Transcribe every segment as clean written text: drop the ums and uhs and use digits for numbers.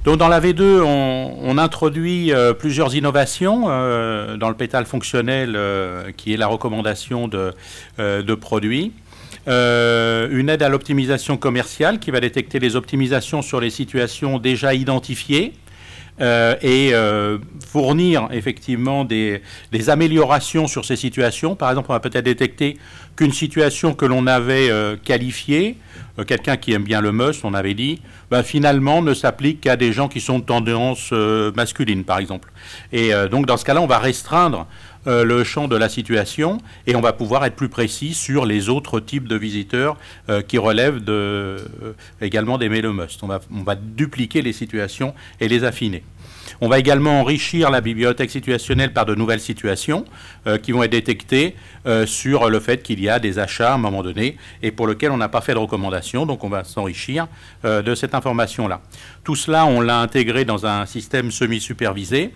Donc dans la V2, on introduit plusieurs innovations dans le pétale fonctionnel qui est la recommandation de produits. Une aide à l'optimisation commerciale qui va détecter les optimisations sur les situations déjà identifiées et fournir effectivement des améliorations sur ces situations. Par exemple, on va peut-être détecter qu'une situation que l'on avait qualifiée, quelqu'un qui aime bien le must, on avait dit, ben, finalement ne s'applique qu'à des gens qui sont de tendance masculine, par exemple. Et donc dans ce cas-là, on va restreindre le champ de la situation et on va pouvoir être plus précis sur les autres types de visiteurs qui relèvent également des mails must. On va dupliquer les situations et les affiner. On va également enrichir la bibliothèque situationnelle par de nouvelles situations qui vont être détectées sur le fait qu'il y a des achats à un moment donné et pour lequel on n'a pas fait de recommandation. Donc on va s'enrichir de cette information-là. Tout cela, on l'a intégré dans un système semi-supervisé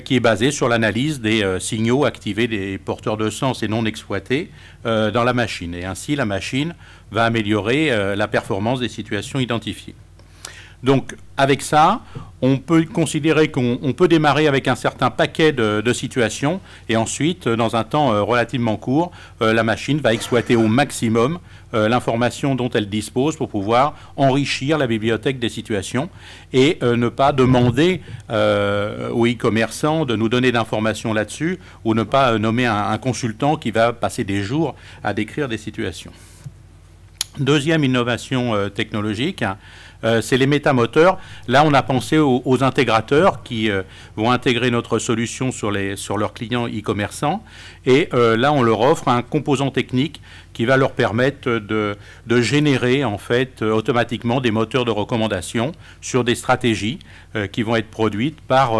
qui est basé sur l'analyse des signaux activés des porteurs de sens et non exploités dans la machine. Et ainsi, la machine va améliorer la performance des situations identifiées. Donc, avec ça, on peut considérer qu'on peut démarrer avec un certain paquet de situations et ensuite, dans un temps relativement court, la machine va exploiter au maximum l'information dont elle dispose pour pouvoir enrichir la bibliothèque des situations et ne pas demander aux e-commerçants de nous donner d'informations là-dessus ou ne pas nommer un consultant qui va passer des jours à décrire des situations. Deuxième innovation technologique, c'est les métamoteurs. Là, on a pensé aux intégrateurs qui vont intégrer notre solution sur leurs clients e-commerçants. Et là, on leur offre un composant technique qui va leur permettre de générer en fait automatiquement des moteurs de recommandation sur des stratégies qui vont être produites par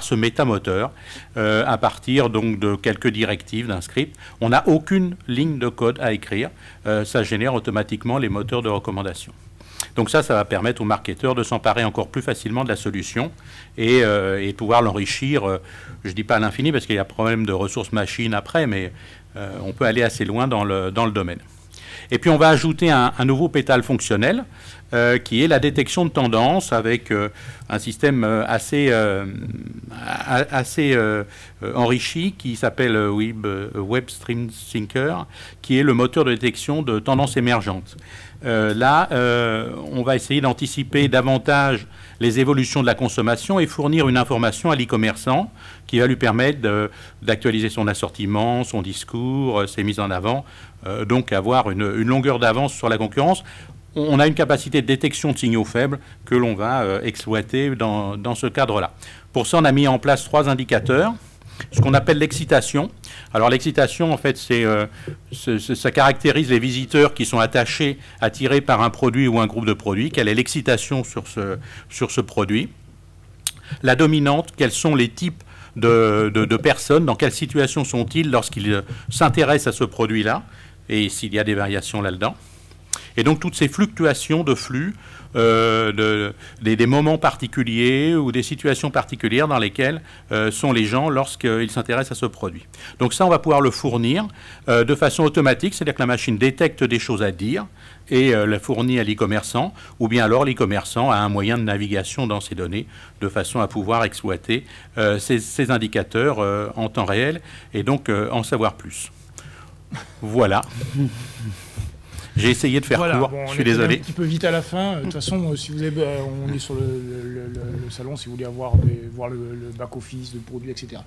ce métamoteur à partir donc de quelques directives d'un script. On n'a aucune ligne de code à écrire. Ça génère automatiquement les moteurs de recommandation. Donc ça va permettre aux marketeurs de s'emparer encore plus facilement de la solution et pouvoir l'enrichir, je ne dis pas à l'infini parce qu'il y a problème de ressources machines après, mais on peut aller assez loin dans le domaine. Et puis on va ajouter un nouveau pétale fonctionnel qui est la détection de tendance avec un système assez enrichi qui s'appelle WebStream Thinker, qui est le moteur de détection de tendances émergentes. Là, on va essayer d'anticiper davantage les évolutions de la consommation et fournir une information à l'e-commerçant qui va lui permettre d'actualiser son assortiment, son discours, ses mises en avant, donc avoir une longueur d'avance sur la concurrence. On a une capacité de détection de signaux faibles que l'on va exploiter dans ce cadre-là. Pour ça, on a mis en place 3 indicateurs. Ce qu'on appelle l'excitation. Alors l'excitation, en fait, ça caractérise les visiteurs qui sont attirés par un produit ou un groupe de produits. Quelle est l'excitation sur ce produit? La dominante, quels sont les types de personnes, dans quelle situation sont-ils lorsqu'ils s'intéressent à ce produit-là, et s'il y a des variations là-dedans. Et donc toutes ces fluctuations de flux, des moments particuliers ou des situations particulières dans lesquelles sont les gens lorsqu'ils s'intéressent à ce produit. Donc ça, on va pouvoir le fournir de façon automatique, c'est-à-dire que la machine détecte des choses à dire et la fournit à l'e-commerçant, ou bien alors l'e-commerçant a un moyen de navigation dans ces données de façon à pouvoir exploiter ces indicateurs en temps réel et donc en savoir plus. Voilà. J'ai essayé de faire court, bon, je suis désolé. Un petit peu vite à la fin. De toute façon, si vous avez, on est sur le salon, si vous voulez voir le back-office, le produit, etc.